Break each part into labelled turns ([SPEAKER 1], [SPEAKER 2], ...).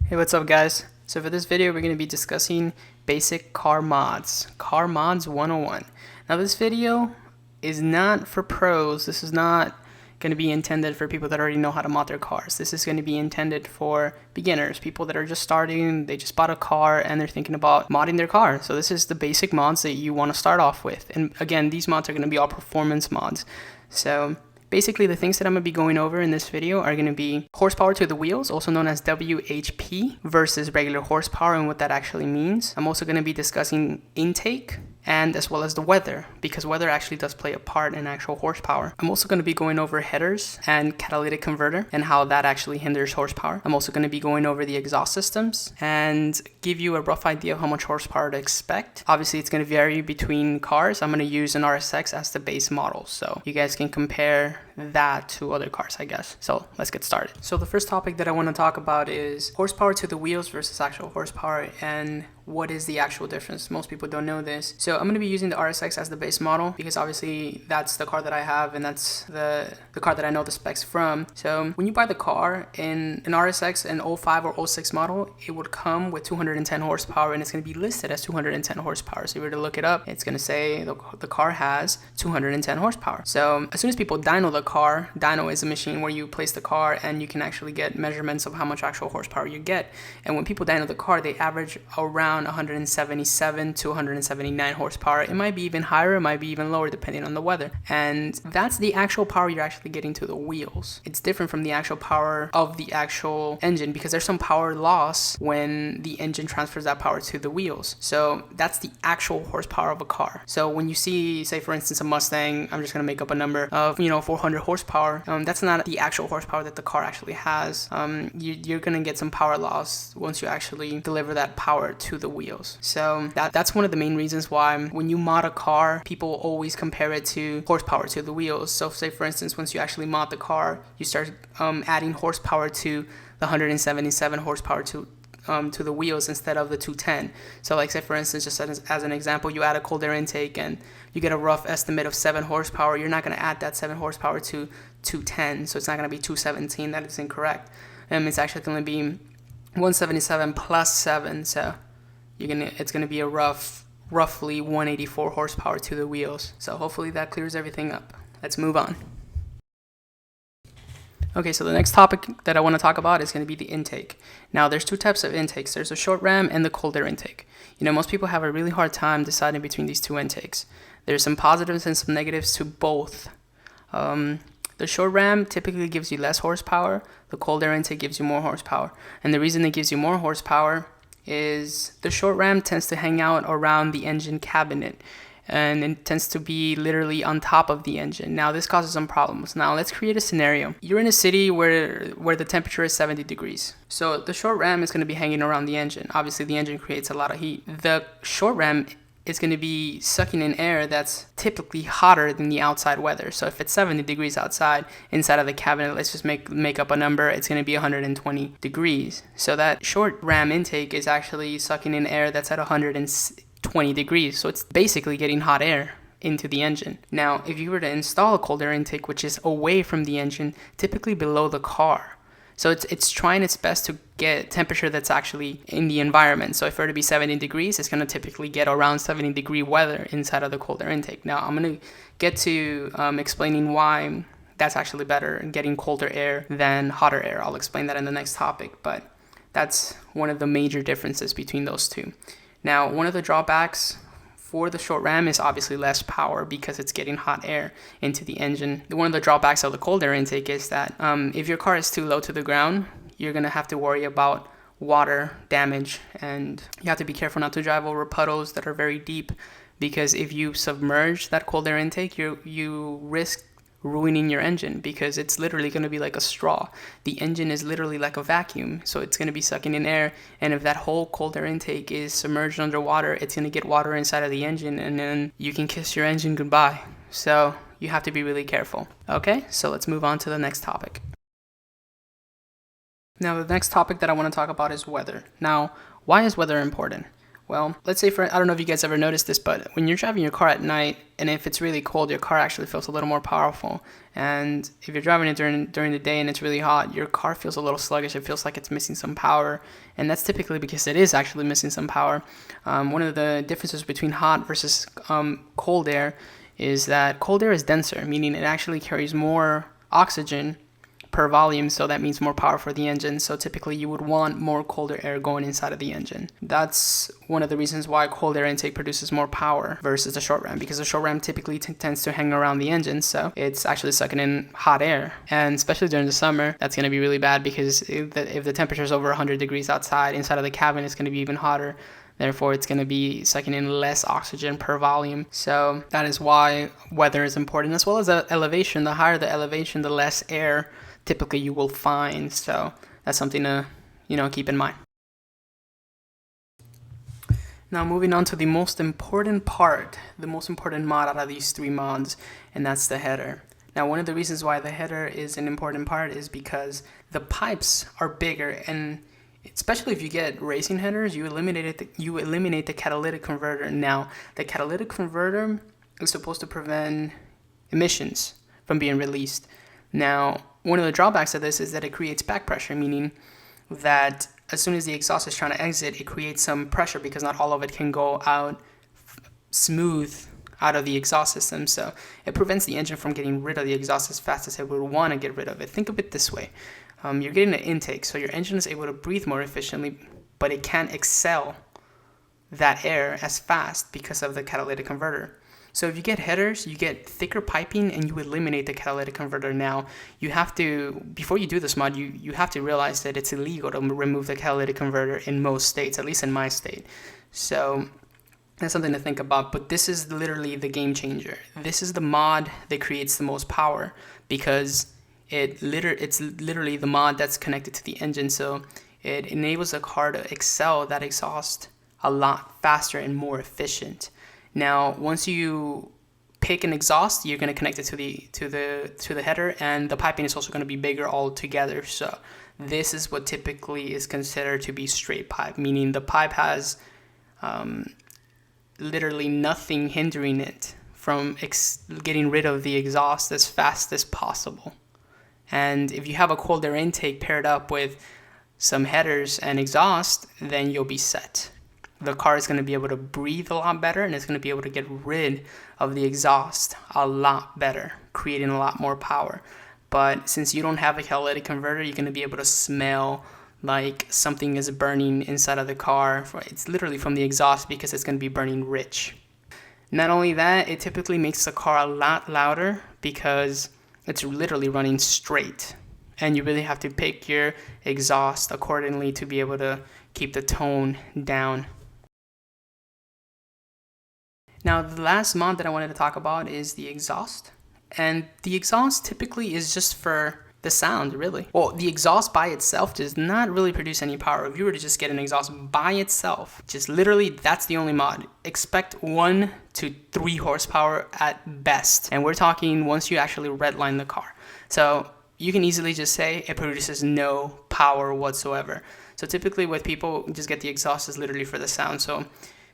[SPEAKER 1] Hey, what's up guys? So for this video we're going to be discussing basic car mods. Car mods 101. Now this video is not for pros. This is not going to be intended for people that already know how to mod their cars. This is going to be intended for beginners, people that are just starting, they just bought a car and they're thinking about modding their car. So this is the basic mods that you want to start off with. And again, these mods are going to be all performance mods. So basically, the things that I'm going to be going over in this video are going to be horsepower to the wheels, also known as WHP, versus regular horsepower and what that actually means. I'm also going to be discussing intake and as well as the weather, because weather actually does play a part in actual horsepower. I'm also going to be going over headers and catalytic converter and how that actually hinders horsepower. I'm also going to be going over the exhaust systems and give you a rough idea of how much horsepower to expect. Obviously, it's going to vary between cars. I'm going to use an RSX as the base model, so you guys can compare that to other cars, I guess. So let's get started. So the first topic that I want to talk about is horsepower to the wheels versus actual horsepower, and what is the actual difference. Most people don't know this. So I'm going to be using the RSX as the base model because obviously that's the car that I have and that's the car that I know the specs from. So when you buy the car in an RSX, an 05 or 06 model, it would come with 210 horsepower and it's going to be listed as 210 horsepower. So if you were to look it up, it's going to say the car has 210 horsepower. So as soon as people dyno the car, dyno is a machine where you place the car and you can actually get measurements of how much actual horsepower you get. And when people dyno the car, they average around 177 to 179 horsepower. It might be even higher, it might be even lower depending on the weather. And that's the actual power you're actually getting to the wheels. It's different from the actual power of the actual engine because there's some power loss when the engine transfers that power to the wheels. So that's the actual horsepower of a car. So when you see, say for instance, a Mustang, I'm just going to make up a number of, 400 horsepower, that's not the actual horsepower that the car actually has. You're going to get some power loss once you actually deliver that power to the wheels. So that's one of the main reasons why when you mod a car, people always compare it to horsepower to the wheels. So say for instance, once you actually mod the car, you start adding horsepower to the 177 horsepower to the wheels instead of the 210. So like say for instance, just as an example, you add a cold air intake and you get a rough estimate of 7 horsepower. You're not going to add that 7 horsepower to 210. So it's not going to be 217. That is incorrect. It's actually going to be 177 plus 7. So it's going to be a roughly 184 horsepower to the wheels. So hopefully that clears everything up. Let's move on. Okay, so the next topic that I want to talk about is going to be the intake. Now, there's two types of intakes. There's the short ram and the cold air intake. Most people have a really hard time deciding between these two intakes. There's some positives and some negatives to both. The short ram typically gives you less horsepower. The cold air intake gives you more horsepower. And the reason it gives you more horsepower is the short ram tends to hang out around the engine cabinet and it tends to be literally on top of the engine. Now this causes some problems. Now let's create a scenario. You're in a city where the temperature is 70 degrees. So the short ram is going to be hanging around the engine. Obviously the engine creates a lot of heat. The short ram is going to be sucking in air that's typically hotter than the outside weather. So if it's 70 degrees outside, inside of the cabinet, let's just make up a number, it's going to be 120 degrees. So that short ram intake is actually sucking in air that's at 120 degrees. So it's basically getting hot air into the engine. Now, if you were to install a cold air intake, which is away from the engine, typically below the car, so it's trying its best to get temperature that's actually in the environment. So if it were to be 70 degrees, it's going to typically get around 70 degree weather inside of the cold air intake. Now I'm going to get to explaining why that's actually better, getting colder air than hotter air. I'll explain that in the next topic, but that's one of the major differences between those two. Now, one of the drawbacks for the short ram is obviously less power because it's getting hot air into the engine. One of the drawbacks of the cold air intake is that if your car is too low to the ground, you're going to have to worry about water damage, and you have to be careful not to drive over puddles that are very deep, because if you submerge that cold air intake, you risk ruining your engine because it's literally going to be like a straw. The engine is literally like a vacuum, so it's going to be sucking in air, and if that whole cold air intake is submerged underwater, it's going to get water inside of the engine, and then you can kiss your engine goodbye. So you have to be really careful. Okay, so let's move on to the next topic. Now the next topic that I want to talk about is weather. Now, why is weather important? Well, let's say I don't know if you guys ever noticed this, but when you're driving your car at night, and if it's really cold, your car actually feels a little more powerful. And if you're driving it during the day and it's really hot, your car feels a little sluggish. It feels like it's missing some power. And that's typically because it is actually missing some power. One of the differences between hot versus cold air is that cold air is denser, meaning it actually carries more oxygen per volume, so that means more power for the engine. So typically you would want more colder air going inside of the engine. That's one of the reasons why cold air intake produces more power versus the short ram, because the short ram typically tends to hang around the engine, so it's actually sucking in hot air. And especially during the summer, that's going to be really bad, because if the temperature is over 100 degrees outside, inside of the cabin it's going to be even hotter. Therefore, it's going to be sucking in less oxygen per volume. So that is why weather is important, as well as the elevation. The higher the elevation, the less air typically you will find. So that's something to keep in mind. Now moving on to the most important part, the most important mod out of these 3 mods, and that's the header. Now one of the reasons why the header is an important part is because the pipes are bigger, and especially if you get racing headers, you eliminate the catalytic converter. Now the catalytic converter is supposed to prevent emissions from being released. Now one of the drawbacks of this is that it creates back pressure, meaning that as soon as the exhaust is trying to exit, it creates some pressure because not all of it can go out smooth out of the exhaust system. So it prevents the engine from getting rid of the exhaust as fast as it would want to get rid of it. Think of it this way. You're getting an intake, so your engine is able to breathe more efficiently, but it can't exhale that air as fast because of the catalytic converter. So if you get headers, you get thicker piping and you eliminate the catalytic converter. Now, you have to, before you do this mod, you have to realize that it's illegal to remove the catalytic converter in most states, at least in my state. So that's something to think about, but this is literally the game changer. This is the mod that creates the most power, because it's literally the mod that's connected to the engine. So it enables the car to excel that exhaust a lot faster and more efficient. Now, once you pick an exhaust, you're going to connect it to the header, and the piping is also going to be bigger altogether. So this is what typically is considered to be straight pipe, meaning the pipe has literally nothing hindering it from getting rid of the exhaust as fast as possible. And if you have a cold air intake paired up with some headers and exhaust, then you'll be set. The car is going to be able to breathe a lot better, and it's going to be able to get rid of the exhaust a lot better, creating a lot more power. But since you don't have a catalytic converter, you're going to be able to smell like something is burning inside of the car. It's literally from the exhaust, because it's going to be burning rich. Not only that, it typically makes the car a lot louder because it's literally running straight, and you really have to pick your exhaust accordingly to be able to keep the tone down. Now, the last mod that I wanted to talk about is the exhaust. And the exhaust typically is just for the sound, really. Well, the exhaust by itself does not really produce any power. If you were to just get an exhaust by itself, just literally, that's the only mod. Expect 1 to 3 horsepower at best. And we're talking once you actually redline the car. So you can easily just say it produces no power whatsoever. So typically with people, just get the exhaust is literally for the sound. So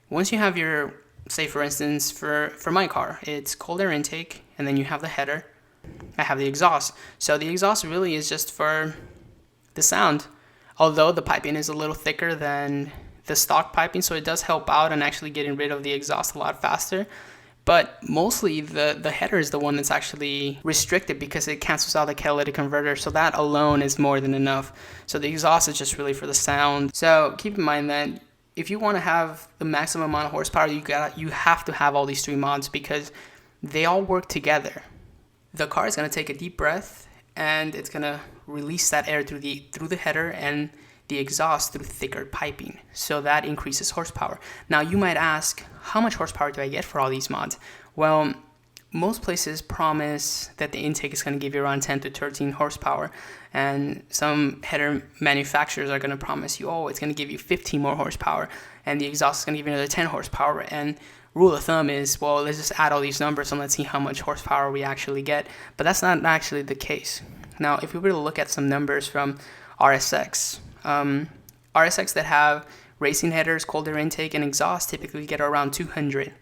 [SPEAKER 1] once you have your, say for instance, for my car, it's cold air intake, and then you have the header. I have the exhaust. So the exhaust really is just for the sound, although the piping is a little thicker than the stock piping, so it does help out in actually getting rid of the exhaust a lot faster. But mostly the header is the one that's actually restricted because it cancels out the catalytic converter, so that alone is more than enough. So the exhaust is just really for the sound. So keep in mind that if you want to have the maximum amount of horsepower, you have to have all these 3 mods, because they all work together. The car is going to take a deep breath, and it's going to release that air through the header and the exhaust through thicker piping. So that increases horsepower. Now you might ask, how much horsepower do I get for all these mods? Well, most places promise that the intake is going to give you around 10 to 13 horsepower. And some header manufacturers are going to promise you, oh, it's going to give you 15 more horsepower. And the exhaust is going to give you another 10 horsepower. And rule of thumb is, well, let's just add all these numbers and let's see how much horsepower we actually get. But that's not actually the case. Now, if we were to look at some numbers from RSX, RSX that have Racing headers, cold air intake, and exhaust typically get around 200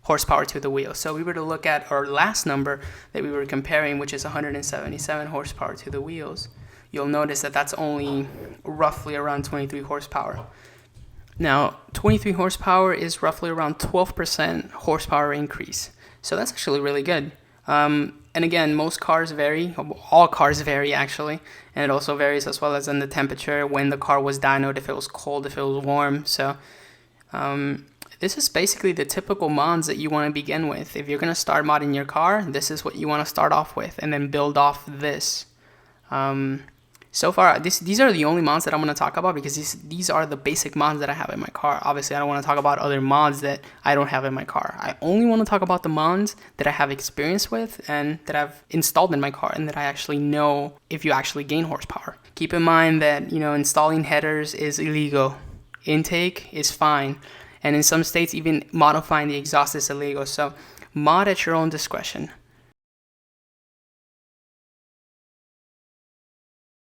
[SPEAKER 1] horsepower to the wheel. So we were to look at our last number that we were comparing, which is 177 horsepower to the wheels. You'll notice that that's only roughly around 23 horsepower. Now, 23 horsepower is roughly around 12% horsepower increase. So that's actually really good. And again, most cars vary, all cars vary actually, and it also varies as well as in the temperature, when the car was dynoed, if it was cold, if it was warm. So this is basically the typical mods that you want to begin with. If you're going to start modding your car, this is what you want to start off with, and then build off this. So far, these are the only mods that I'm going to talk about, because these are the basic mods that I have in my car. Obviously, I don't want to talk about other mods that I don't have in my car. I only want to talk about the mods that I have experience with and that I've installed in my car, and that I actually know if you actually gain horsepower. Keep in mind that, installing headers is illegal. Intake is fine. And in some states, even modifying the exhaust is illegal. So mod at your own discretion.